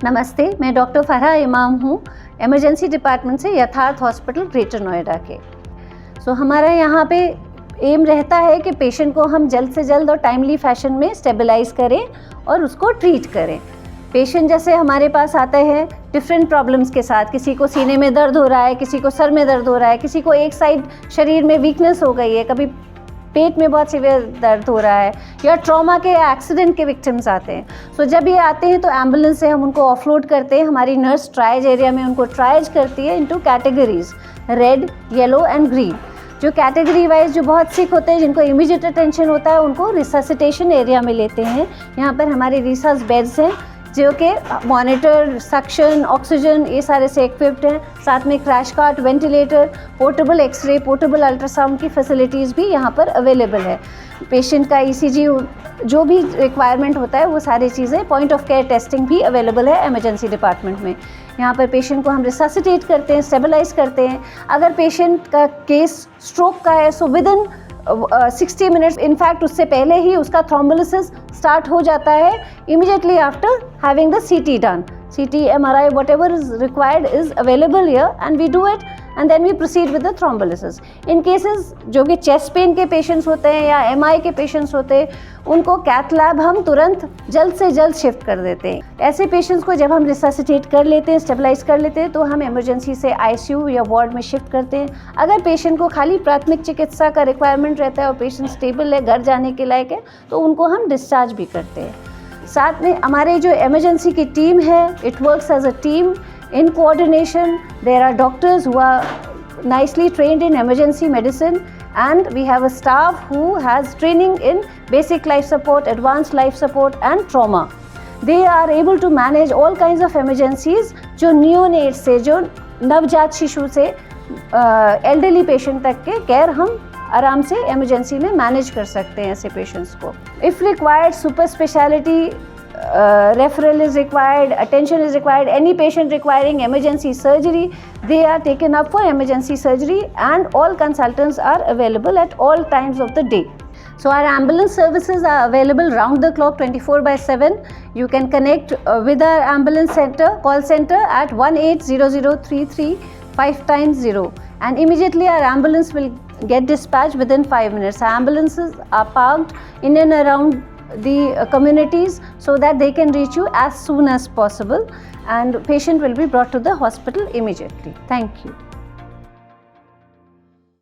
नमस्ते, मैं डॉक्टर फरहा इमाम हूँ, इमरजेंसी डिपार्टमेंट से यथार्थ हॉस्पिटल ग्रेटर नोएडा के। हमारा यहाँ पे एम रहता है कि पेशेंट को हम जल्द से जल्द और टाइमली फैशन में स्टेबलाइज करें और उसको ट्रीट करें। पेशेंट जैसे हमारे पास आते हैं डिफरेंट प्रॉब्लम्स के साथ, किसी को सीने में दर्द हो रहा है, किसी को सर में दर्द हो रहा है, किसी को एक साइड शरीर में वीकनेस हो गई है, कभी पेट में बहुत सीवियर दर्द हो रहा है, या ट्रॉमा के एक्सीडेंट के विक्टिम्स आते हैं। जब ये आते हैं तो एम्बुलेंस से हम उनको ऑफलोड करते हैं। हमारी नर्स ट्रायज एरिया में उनको ट्रायज करती है into categories, red, yellow and green. जो कैटेगरी वाइज जो बहुत सिक होते हैं, जिनको इमीडिएट अटेंशन होता है, उनको रिससिटेशन एरिया में लेते हैं। यहाँ पर हमारे रिसर्च बेड्स हैं जो कि मॉनिटर, सक्शन, ऑक्सीजन ये सारे से इक्विप्ड हैं। साथ में crash cart, ventilator, portable x-ray, portable ultrasound की फैसिलिटीज़ भी यहाँ पर अवेलेबल है। पेशेंट का ईसीजी जो भी रिक्वायरमेंट होता है वो सारी चीज़ें, पॉइंट ऑफ केयर टेस्टिंग भी अवेलेबल है इमरजेंसी डिपार्टमेंट में। यहाँ पर पेशेंट को हम रिससिटेट करते हैं, स्टेबलाइज करते हैं। अगर पेशेंट का केस स्ट्रोक का है सो विदिन 60 मिनट्स, इनफैक्ट उससे पहले ही उसका थ्रोम्बोलिसिस स्टार्ट हो जाता है immediately after having the CT done. CT, MRI, whatever is required is available here and we do it and then we proceed with the thrombolysis. In cases जो कि chest pain के patients होते हैं या MI के patients होते हैं, उनको कैथ लैब हम तुरंत जल्द से जल्द शिफ्ट कर देते हैं। ऐसे पेशेंट्स को जब हम रिससिटेट कर लेते हैं, स्टेबलाइज कर लेते हैं, तो हम इमरजेंसी से ICU या वार्ड में शिफ्ट करते हैं। अगर पेशेंट को खाली प्राथमिक चिकित्सा का रिक्वायरमेंट रहता है और पेशेंट स्टेबल है, घर जाने के लायक है, तो उनको हम डिस्चार्ज भी करते हैं। साथ में हमारे जो इमरजेंसी की टीम है, it works as a team in coordination. There are doctors who are nicely trained in emergency medicine, and we have a staff who has training in basic life support, advanced life support and trauma. They are able to manage all kinds of emergencies जो neonate से, जो नवजात शिशु से elderly patient तक के care हम आराम से इमरजेंसी में मैनेज कर सकते हैं ऐसे पेशेंट्स को। If required, super speciality referral is required, attention is required. Any patient requiring emergency surgery, they are taken up for emergency surgery, and all consultants are available at all times of the day. So our ambulance services are available round the clock 24/7. You can connect with our ambulance center, call center at 180033 5x0, and immediately our ambulance will get dispatched within 5 minutes. Our ambulances are parked in and around the communities so that they can reach you as soon as possible, and patient will be brought to the hospital immediately. Thank you.